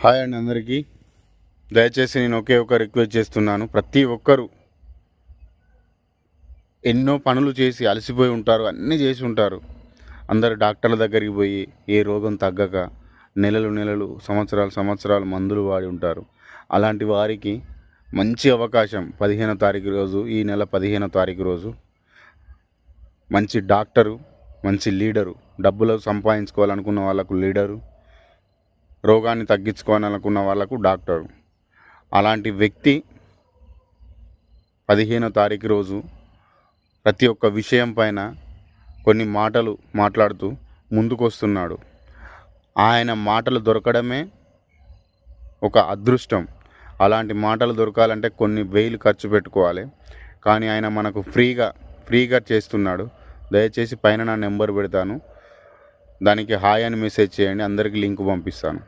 Hi అండి అందరికీ. దయచేసి నేను ఒకే ఒక రిక్వెస్ట్ చేస్తున్నాను. ప్రతి ఒక్కరూ ఎన్నో పనులు చేసి అలసిపోయి ఉంటారు, అన్నీ చేసి ఉంటారు. అందరు డాక్టర్ల దగ్గరికి పోయి ఏ రోగం తగ్గక నెలలు నెలలు సంవత్సరాలు మందులు వాడి ఉంటారు. అలాంటి వారికి మంచి అవకాశం 15వ తారీఖు రోజు, ఈ నెల 15వ తారీఖు రోజు మంచి డాక్టరు, మంచి లీడరు, డబ్బులు సంపాదించుకోవాలనుకున్న వాళ్ళకు లీడరు, రోగాన్ని తగ్గించుకోవాలనుకున్న వాళ్ళకు డాక్టరు. అలాంటి వ్యక్తి 15వ తారీఖు రోజు ప్రతి ఒక్క విషయం పైన కొన్ని మాటలు మాట్లాడుతూ ముందుకొస్తున్నాడు. ఆయన మాటలు దొరకడమే ఒక అదృష్టం. అలాంటి మాటలు దొరకాలంటే కొన్ని వేలు ఖర్చు పెట్టుకోవాలి. కానీ ఆయన మనకు ఫ్రీగా చేస్తున్నాడు. దయచేసి పైన నా నెంబర్ పెడతాను, దానికి హాయ్ అని మెసేజ్ చేయండి. అందరికీ లింక్ పంపిస్తాను.